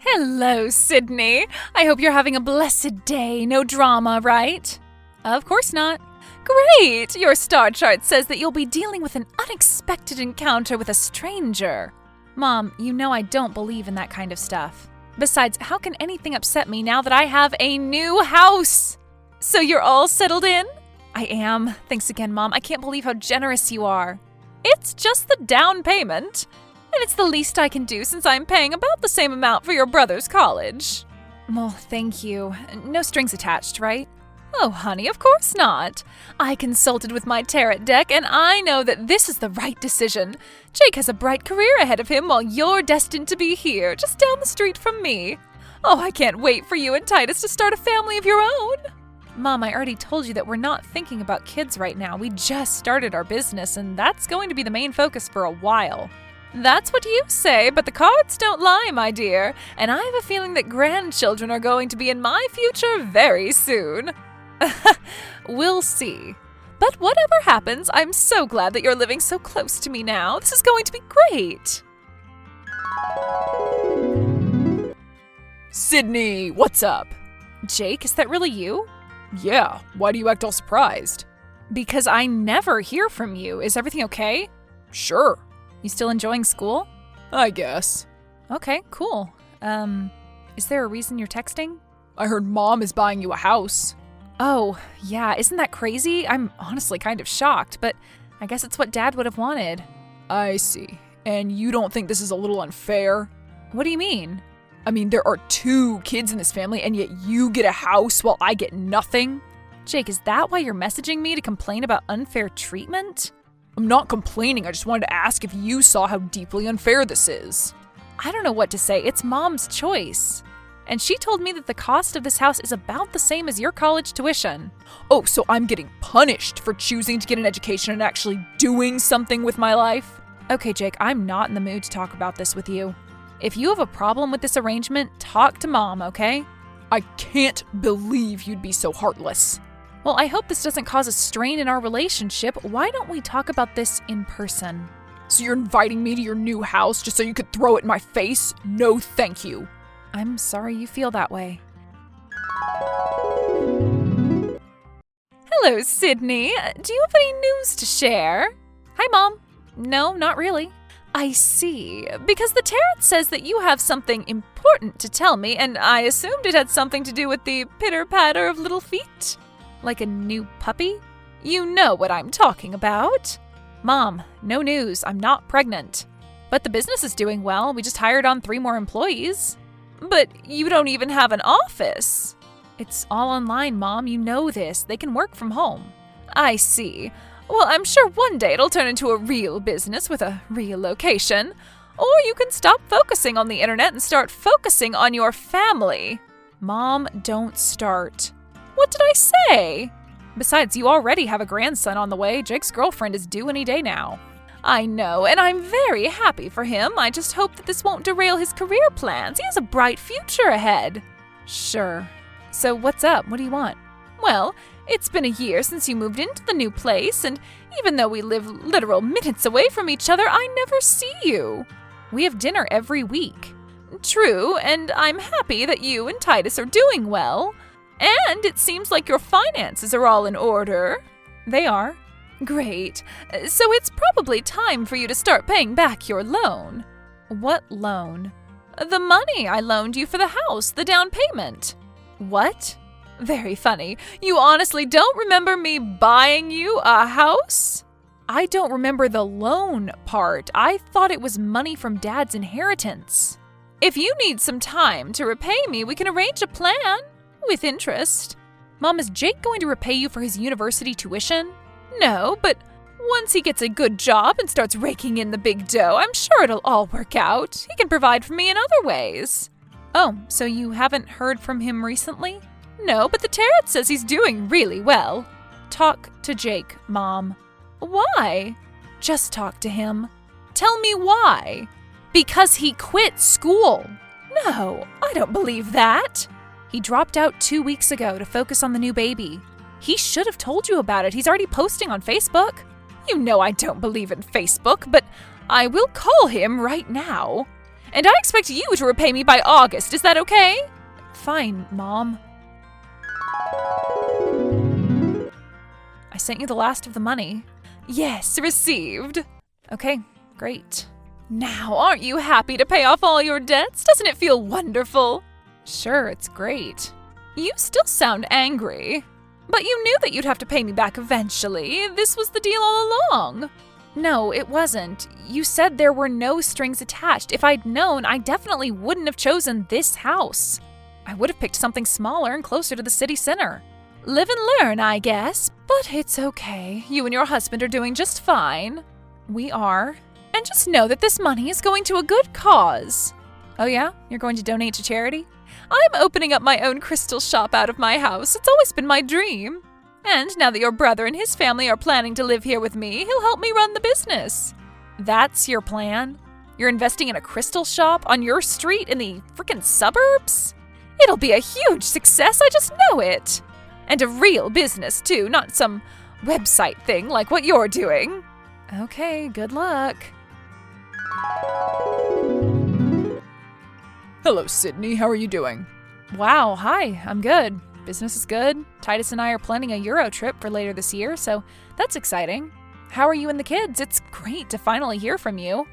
Hello, Sydney. I hope you're having a blessed day. No drama, right? Of course not. Great! Your star chart says that you'll be dealing with an unexpected encounter with a stranger. Mom, you know I don't believe in that kind of stuff. Besides, how can anything upset me now that I have a new house? So you're all settled in? I am. Thanks again, Mom. I can't believe how generous you are. It's just the down payment. And it's the least I can do since I'm paying about the same amount for your brother's college. Well, thank you. No strings attached, right? Oh, honey, of course not. I consulted with my tarot deck, and I know that this is the right decision. Jake has a bright career ahead of him while you're destined to be here, just down the street from me. Oh, I can't wait for you and Titus to start a family of your own. Mom, I already told you that we're not thinking about kids right now. We just started our business, and that's going to be the main focus for a while. That's what you say, but the cards don't lie, my dear, and I have a feeling that grandchildren are going to be in my future very soon. We'll see. But whatever happens, I'm so glad that you're living so close to me now. This is going to be great. Sydney, what's up? Jake, is that really you? Yeah, why do you act all surprised? Because I never hear from you. Is everything okay? Sure. You still enjoying school? I guess. Okay, cool. Is there a reason you're texting? I heard Mom is buying you a house. Oh, yeah, isn't that crazy? I'm honestly kind of shocked, but I guess it's what Dad would have wanted. I see. And you don't think this is a little unfair? What do you mean? I mean, there are 2 kids in this family, and yet you get a house while I get nothing? Jake, is that why you're messaging me to complain about unfair treatment? I'm not complaining, I just wanted to ask if you saw how deeply unfair this is. I don't know what to say. It's Mom's choice. And she told me that the cost of this house is about the same as your college tuition. Oh, so I'm getting punished for choosing to get an education and actually doing something with my life? Okay, Jake, I'm not in the mood to talk about this with you. If you have a problem with this arrangement, talk to Mom, okay? I can't believe you'd be so heartless. Well, I hope this doesn't cause a strain in our relationship. Why don't we talk about this in person? So you're inviting me to your new house just so you could throw it in my face? No, thank you. I'm sorry you feel that way. Hello, Sydney. Do you have any news to share? Hi, Mom. No, not really. I see. Because the tarot says that you have something important to tell me, and I assumed it had something to do with the pitter-patter of little feet. Like a new puppy? You know what I'm talking about. Mom, no news. I'm not pregnant. But the business is doing well. We just hired on 3 more employees. But you don't even have an office. It's all online, Mom. You know this. They can work from home. I see. Well, I'm sure one day it'll turn into a real business with a real location. Or you can stop focusing on the internet and start focusing on your family. Mom, don't start. What did I say? Besides, you already have a grandson on the way. Jake's girlfriend is due any day now. I know, and I'm very happy for him. I just hope that this won't derail his career plans. He has a bright future ahead. Sure. So what's up? What do you want? Well, it's been a year since you moved into the new place, and even though we live literal minutes away from each other, I never see you. We have dinner every week. True, and I'm happy that you and Titus are doing well. And it seems like your finances are all in order. They are. Great. So it's probably time for you to start paying back your loan. What loan? The money I loaned you for the house, the down payment. What? Very funny. You honestly don't remember me buying you a house? I don't remember the loan part. I thought it was money from Dad's inheritance. If you need some time to repay me, we can arrange a plan. With interest. Mom, is Jake going to repay you for his university tuition? No, but once he gets a good job and starts raking in the big dough, I'm sure it'll all work out. He can provide for me in other ways. Oh, so you haven't heard from him recently? No, but the tarot says he's doing really well. Talk to Jake, Mom. Why? Just talk to him. Tell me why. Because he quit school. No, I don't believe that. He dropped out 2 weeks ago to focus on the new baby. He should have told you about it. He's already posting on Facebook. You know I don't believe in Facebook, but I will call him right now. And I expect you to repay me by August. Is that okay? Fine, Mom. I sent you the last of the money. Yes, received. Okay, great. Now, aren't you happy to pay off all your debts? Doesn't it feel wonderful? Sure, it's great. You still sound angry. But you knew that you'd have to pay me back eventually. This was the deal all along. No, it wasn't. You said there were no strings attached. If I'd known, I definitely wouldn't have chosen this house. I would have picked something smaller and closer to the city center. Live and learn, I guess. But it's okay. You and your husband are doing just fine. We are. And just know that this money is going to a good cause. Oh yeah? You're going to donate to charity? I'm opening up my own crystal shop out of my house. It's always been my dream. And now that your brother and his family are planning to live here with me, he'll help me run the business. That's your plan? You're investing in a crystal shop on your street in the frickin' suburbs? It'll be a huge success, I just know it. And a real business, too, not some website thing like what you're doing. Okay, good luck. Hello, Sydney. How are you doing? Wow, hi, I'm good. Business is good. Titus and I are planning a Euro trip for later this year, so that's exciting. How are you and the kids? It's great to finally hear from you.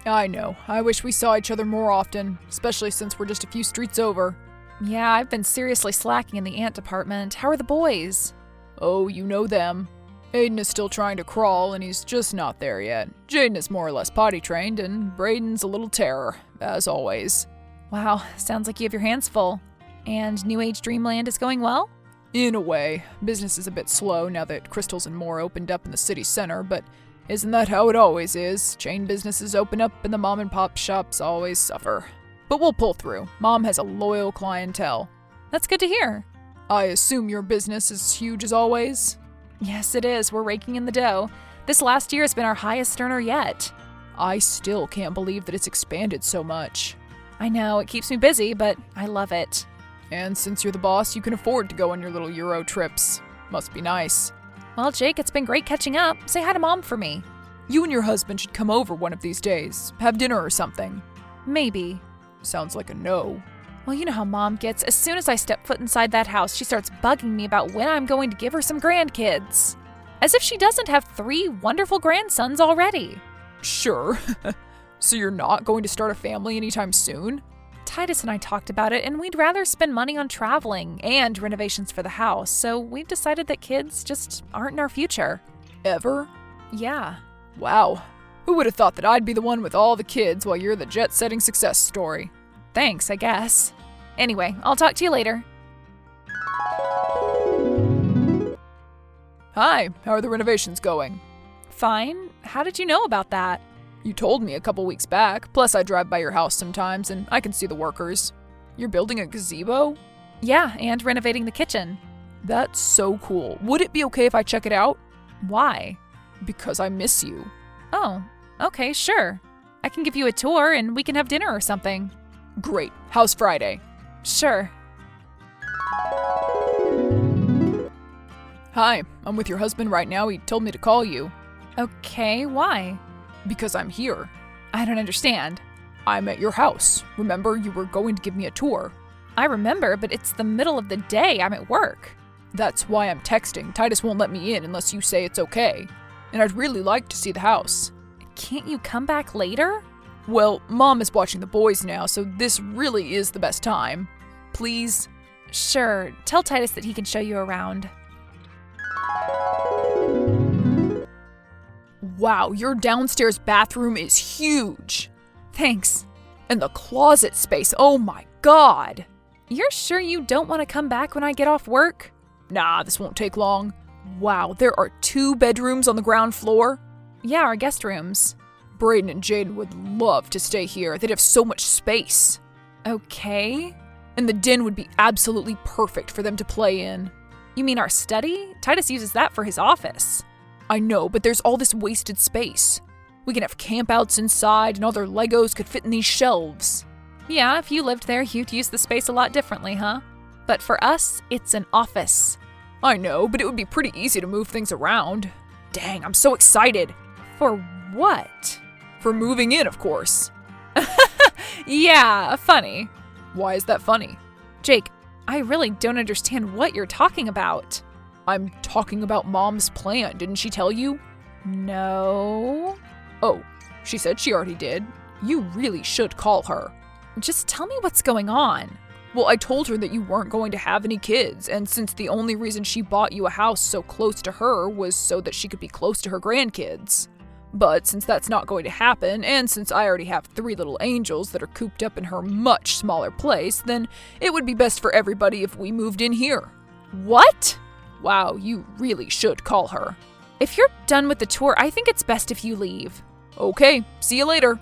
I know. I wish we saw each other more often, especially since we're just a few streets over. Yeah, I've been seriously slacking in the aunt department. How are the boys? Oh, you know them. Aiden is still trying to crawl, and he's just not there yet. Jaden is more or less potty trained, and Braden's a little terror, as always. Wow, sounds like you have your hands full. And New Age Dreamland is going well? In a way. Business is a bit slow now that Crystals and more opened up in the city center, but isn't that how it always is? Chain businesses open up and the mom and pop shops always suffer. But we'll pull through. Mom has a loyal clientele. That's good to hear. I assume your business is huge as always? Yes, it is. We're raking in the dough. This last year has been our highest earner yet. I still can't believe that it's expanded so much. I know, it keeps me busy, but I love it. And since you're the boss, you can afford to go on your little Euro trips. Must be nice. Well, Jake, it's been great catching up. Say hi to Mom for me. You and your husband should come over one of these days. Have dinner or something. Maybe. Sounds like a no. Well, you know how Mom gets. As soon as I step foot inside that house, she starts bugging me about when I'm going to give her some grandkids. As if she doesn't have 3 wonderful grandsons already. Sure. So you're not going to start a family anytime soon? Titus and I talked about it, and we'd rather spend money on traveling and renovations for the house, so we've decided that kids just aren't in our future. Ever? Yeah. Wow. Who would have thought that I'd be the one with all the kids while you're the jet-setting success story? Thanks, I guess. Anyway, I'll talk to you later. Hi, how are the renovations going? Fine. How did you know about that? You told me a couple weeks back, plus I drive by your house sometimes and I can see the workers. You're building a gazebo? Yeah, and renovating the kitchen. That's so cool. Would it be okay if I check it out? Why? Because I miss you. Oh, okay, sure. I can give you a tour and we can have dinner or something. Great. How's Friday? Sure. Hi, I'm with your husband right now. He told me to call you. Okay, why? Because I'm here. I don't understand. I'm at your house. Remember, you were going to give me a tour. I remember, but it's the middle of the day. I'm at work. That's why I'm texting. Titus won't let me in unless you say it's okay. And I'd really like to see the house. Can't you come back later? Well, Mom is watching the boys now, so this really is the best time. Please? Sure. Tell Titus that he can show you around. Wow, your downstairs bathroom is huge. Thanks. And the closet space, oh my god. You're sure you don't want to come back when I get off work? Nah, this won't take long. Wow, there are 2 bedrooms on the ground floor? Yeah, our guest rooms. Braden and Jaden would love to stay here. They'd have so much space. Okay. And the den would be absolutely perfect for them to play in. You mean our study? Titus uses that for his office. I know, but there's all this wasted space. We can have campouts inside, and all their Legos could fit in these shelves. Yeah, if you lived there, you'd use the space a lot differently, huh? But for us, it's an office. I know, but it would be pretty easy to move things around. Dang, I'm so excited. For what? For moving in, of course. Yeah, funny. Why is that funny? Jake, I really don't understand what you're talking about. I'm talking about Mom's plan, didn't she tell you? No. Oh, she said she already did. You really should call her. Just tell me what's going on. Well, I told her that you weren't going to have any kids, and since the only reason she bought you a house so close to her was so that she could be close to her grandkids. But since that's not going to happen, and since I already have 3 little angels that are cooped up in her much smaller place, then it would be best for everybody if we moved in here. What? Wow, you really should call her. If you're done with the tour, I think it's best if you leave. Okay, see you later.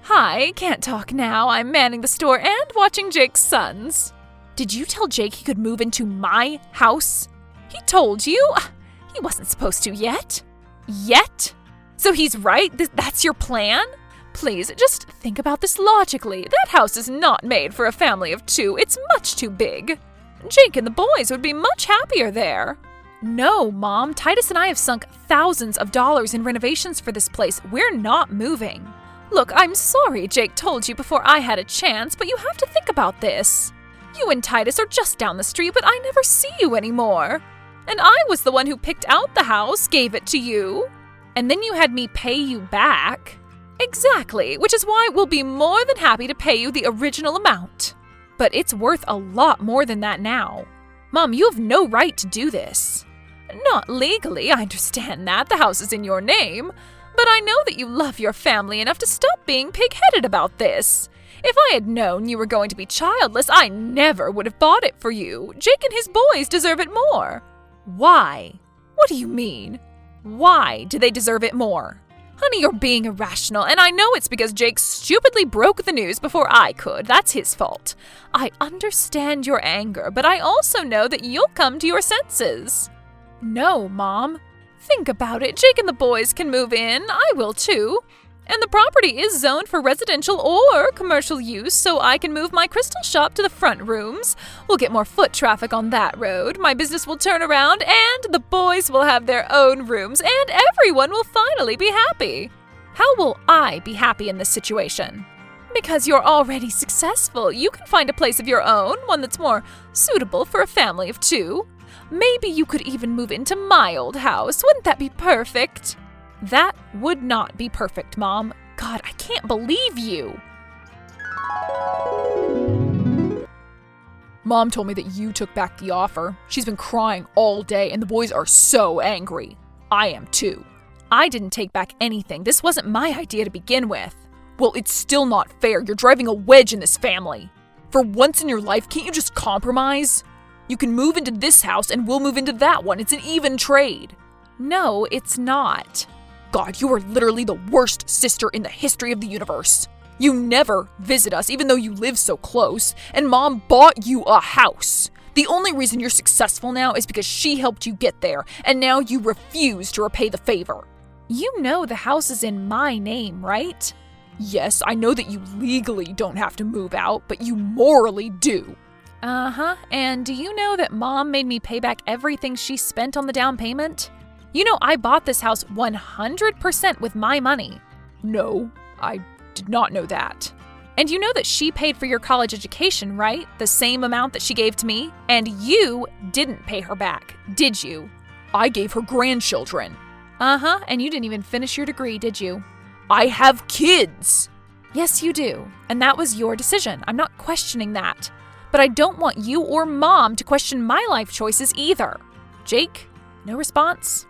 Hi, can't talk now. I'm manning the store and watching Jake's sons. Did you tell Jake he could move into my house? He told you? He wasn't supposed to yet. Yet? So he's right? That's your plan? Please, just think about this logically. That house is not made for a family of 2. It's much too big. Jake and the boys would be much happier there. No, Mom. Titus and I have sunk thousands of dollars in renovations for this place. We're not moving. Look, I'm sorry Jake told you before I had a chance, but you have to think about this. You and Titus are just down the street, but I never see you anymore. And I was the one who picked out the house, gave it to you. And then you had me pay you back. Exactly, which is why we'll be more than happy to pay you the original amount. But it's worth a lot more than that now. Mom, you have no right to do this. Not legally, I understand that. The house is in your name. But I know that you love your family enough to stop being pig-headed about this. If I had known you were going to be childless, I never would have bought it for you. Jake and his boys deserve it more. Why? What do you mean? Why do they deserve it more? Honey, you're being irrational, and I know it's because Jake stupidly broke the news before I could. That's his fault. I understand your anger, but I also know that you'll come to your senses. No, Mom. Think about it. Jake and the boys can move in. I will too. And the property is zoned for residential or commercial use, so I can move my crystal shop to the front rooms. We'll get more foot traffic on that road. My business will turn around, and the boys will have their own rooms, and everyone will finally be happy. How will I be happy in this situation? Because you're already successful. You can find a place of your own, one that's more suitable for a family of 2. Maybe you could even move into my old house. Wouldn't that be perfect? That would not be perfect, Mom. God, I can't believe you. Mom told me that you took back the offer. She's been crying all day, and the boys are so angry. I am too. I didn't take back anything. This wasn't my idea to begin with. Well, it's still not fair. You're driving a wedge in this family. For once in your life, can't you just compromise? You can move into this house, and we'll move into that one. It's an even trade. No, it's not. God, you are literally the worst sister in the history of the universe. You never visit us, even though you live so close, and Mom bought you a house. The only reason you're successful now is because she helped you get there, and now you refuse to repay the favor. You know the house is in my name, right? Yes, I know that you legally don't have to move out, but you morally do. Uh-huh, and do you know that Mom made me pay back everything she spent on the down payment? You know I bought this house 100% with my money. No, I did not know that. And you know that she paid for your college education, right? The same amount that she gave to me? And you didn't pay her back, did you? I gave her grandchildren. Uh-huh, and you didn't even finish your degree, did you? I have kids! Yes, you do. And that was your decision. I'm not questioning that. But I don't want you or Mom to question my life choices either. Jake, no response?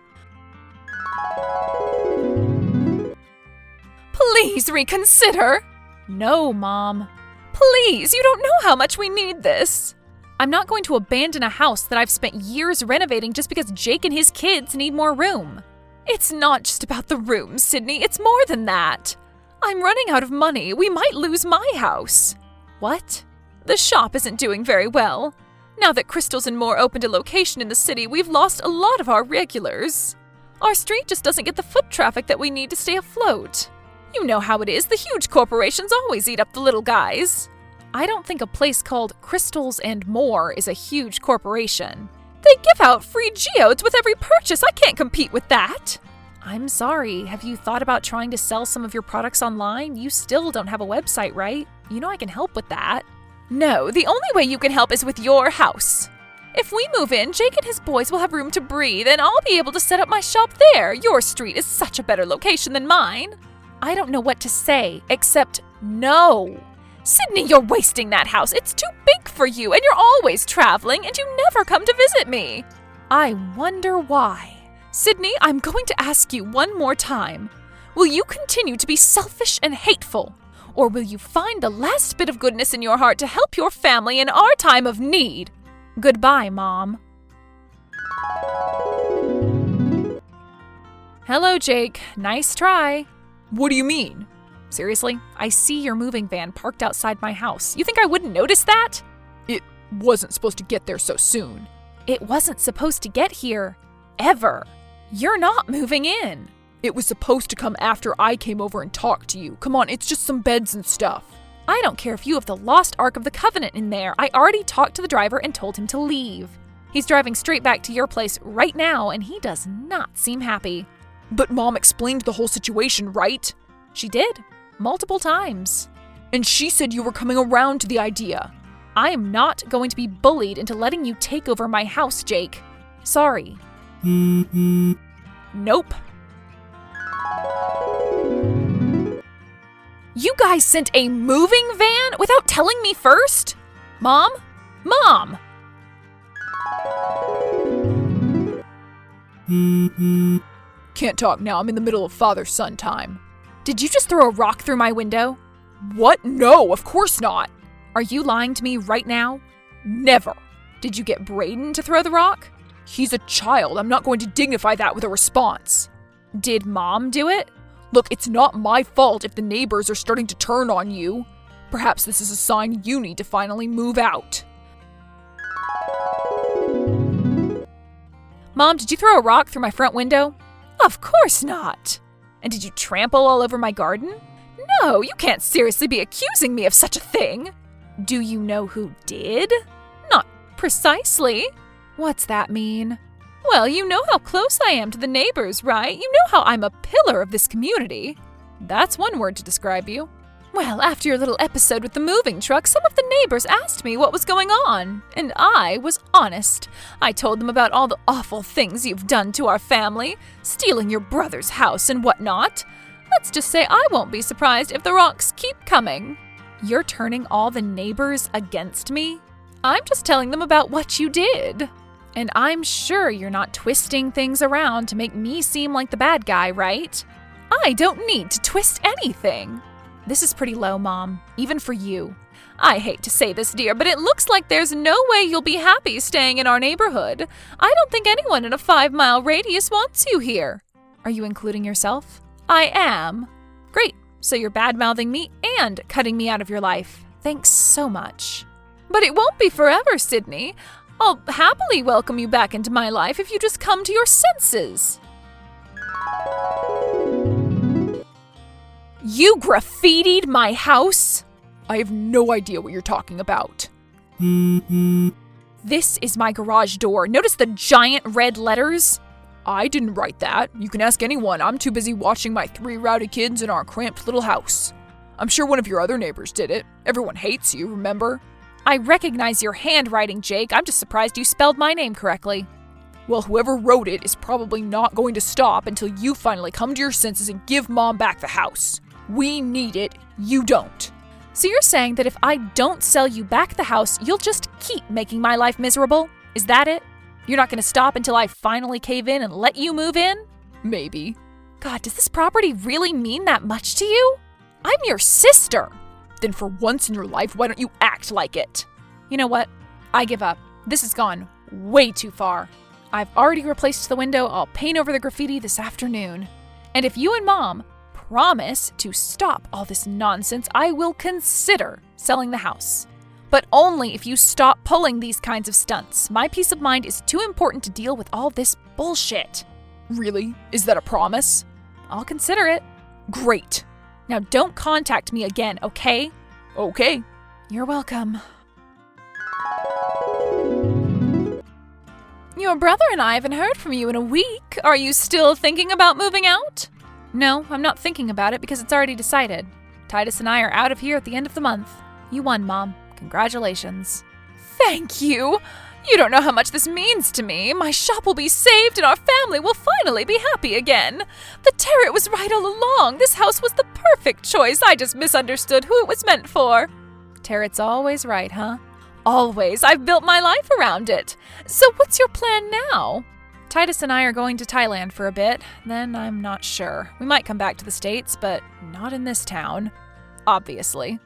Please reconsider. No, Mom. Please, you don't know how much we need this. I'm not going to abandon a house that I've spent years renovating just because Jake and his kids need more room. It's not just about the rooms, Sydney. It's more than that. I'm running out of money. We might lose my house. What? The shop isn't doing very well. Now that Crystals and More opened a location in the city, we've lost a lot of our regulars. Our street just doesn't get the foot traffic that we need to stay afloat. You know how it is. The huge corporations always eat up the little guys. I don't think a place called Crystals and More is a huge corporation. They give out free geodes with every purchase. I can't compete with that. I'm sorry. Have you thought about trying to sell some of your products online? You still don't have a website, right? You know I can help with that. No, the only way you can help is with your house. If we move in, Jake and his boys will have room to breathe, and I'll be able to set up my shop there. Your street is such a better location than mine. I don't know what to say, except no. Sydney, you're wasting that house. It's too big for you, and you're always traveling, and you never come to visit me. I wonder why. Sydney, I'm going to ask you one more time. Will you continue to be selfish and hateful? Or will you find the last bit of goodness in your heart to help your family in our time of need? Goodbye, Mom. Hello, Jake. Nice try. What do you mean? Seriously, I see your moving van parked outside my house. You think I wouldn't notice that? It wasn't supposed to get there so soon. It wasn't supposed to get here. Ever. You're not moving in. It was supposed to come after I came over and talked to you. Come on, it's just some beds and stuff. I don't care if you have the lost Ark of the Covenant in there. I already talked to the driver and told him to leave. He's driving straight back to your place right now, and he does not seem happy. But Mom explained the whole situation, right? She did. Multiple times. And she said you were coming around to the idea. I am not going to be bullied into letting you take over my house, Jake. Sorry. Nope. You guys sent a moving van without telling me first? Mom? Mom! Can't talk now. I'm in the middle of father-son time. Did you just throw a rock through my window? What? No, of course not. Are you lying to me right now? Never. Did you get Braden to throw the rock? He's a child. I'm not going to dignify that with a response. Did Mom do it? Look, it's not my fault if the neighbors are starting to turn on you. Perhaps this is a sign you need to finally move out. Mom, did you throw a rock through my front window? Of course not. And did you trample all over my garden? No, you can't seriously be accusing me of such a thing. Do you know who did? Not precisely. What's that mean? Well, you know how close I am to the neighbors, right? You know how I'm a pillar of this community. That's one word to describe you. Well, after your little episode with the moving truck, some of the neighbors asked me what was going on, and I was honest. I told them about all the awful things you've done to our family, stealing your brother's house and whatnot. Let's just say I won't be surprised if the rocks keep coming. You're turning all the neighbors against me? I'm just telling them about what you did. And I'm sure you're not twisting things around to make me seem like the bad guy, right? I don't need to twist anything. This is pretty low, Mom, even for you. I hate to say this, dear, but it looks like there's no way you'll be happy staying in our neighborhood. I don't think anyone in a 5-mile radius wants you here. Are you including yourself? I am. Great, so you're bad-mouthing me and cutting me out of your life. Thanks so much. But it won't be forever, Sydney. I'll happily welcome you back into my life if you just come to your senses. You graffitied my house? I have no idea what you're talking about. This is my garage door. Notice the giant red letters? I didn't write that. You can ask anyone. I'm too busy watching my 3 rowdy kids in our cramped little house. I'm sure one of your other neighbors did it. Everyone hates you, remember? I recognize your handwriting, Jake. I'm just surprised you spelled my name correctly. Well, whoever wrote it is probably not going to stop until you finally come to your senses and give Mom back the house. We need it. You don't. So you're saying that if I don't sell you back the house, you'll just keep making my life miserable? Is that it? You're not going to stop until I finally cave in and let you move in? Maybe. God, does this property really mean that much to you? I'm your sister. Then for once in your life, why don't you act like it? You know what? I give up. This has gone way too far. I've already replaced the window. I'll paint over the graffiti this afternoon. And if you and Mom promise to stop all this nonsense, I will consider selling the house. But only if you stop pulling these kinds of stunts. My peace of mind is too important to deal with all this bullshit. Really? Is that a promise? I'll consider it. Great. Now don't contact me again, okay? Okay. You're welcome. Your brother and I haven't heard from you in a week. Are you still thinking about moving out? No, I'm not thinking about it because it's already decided. Titus and I are out of here at the end of the month. You won, Mom. Congratulations. Thank you. You don't know how much this means to me. My shop will be saved and our family will finally be happy again. The Tarot was right all along. This house was the perfect choice. I just misunderstood who it was meant for. Tarot's always right, huh? Always. I've built my life around it. So what's your plan now? Titus and I are going to Thailand for a bit. Then I'm not sure. We might come back to the States, but not in this town. Obviously.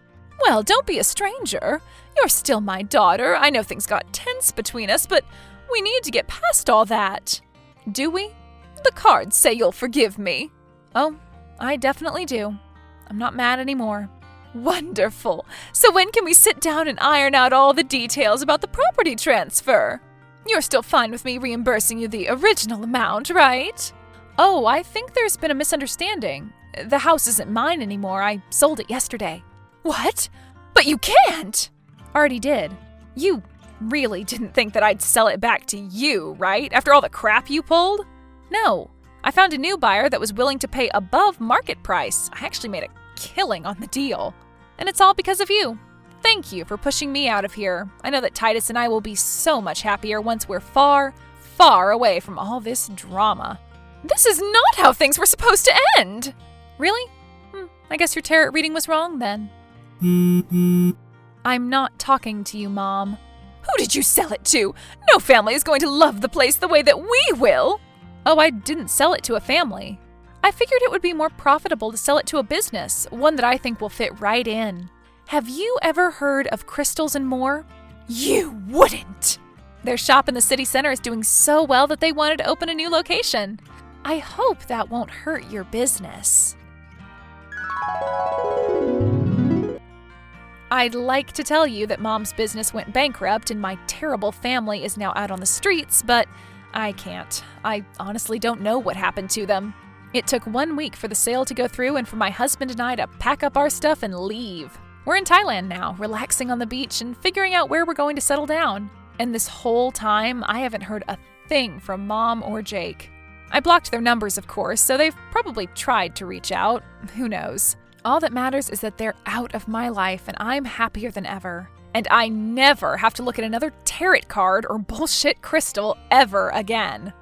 Well, don't be a stranger. You're still my daughter. I know things got tense between us, but we need to get past all that. Do we? The cards say you'll forgive me. Oh, I definitely do. I'm not mad anymore. Wonderful. So when can we sit down and iron out all the details about the property transfer? You're still fine with me reimbursing you the original amount, right? Oh, I think there's been a misunderstanding. The house isn't mine anymore. I sold it yesterday. What? But you can't! Already did. You really didn't think that I'd sell it back to you, right? After all the crap you pulled? No. I found a new buyer that was willing to pay above market price. I actually made a killing on the deal. And it's all because of you. Thank you for pushing me out of here. I know that Titus and I will be so much happier once we're far, far away from all this drama. This is not how things were supposed to end! Really? I guess your tarot reading was wrong then. I'm not talking to you, Mom. Who did you sell it to? No family is going to love the place the way that we will! Oh, I didn't sell it to a family. I figured it would be more profitable to sell it to a business, one that I think will fit right in. Have you ever heard of Crystals and More? You wouldn't! Their shop in the city center is doing so well that they wanted to open a new location. I hope that won't hurt your business. I'd like to tell you that Mom's business went bankrupt and my terrible family is now out on the streets, but I can't. I honestly don't know what happened to them. It took 1 week for the sale to go through and for my husband and I to pack up our stuff and leave. We're in Thailand now, relaxing on the beach and figuring out where we're going to settle down. And this whole time, I haven't heard a thing from Mom or Jake. I blocked their numbers, of course, so they've probably tried to reach out. Who knows? All that matters is that they're out of my life and I'm happier than ever. And I never have to look at another tarot card or bullshit crystal ever again.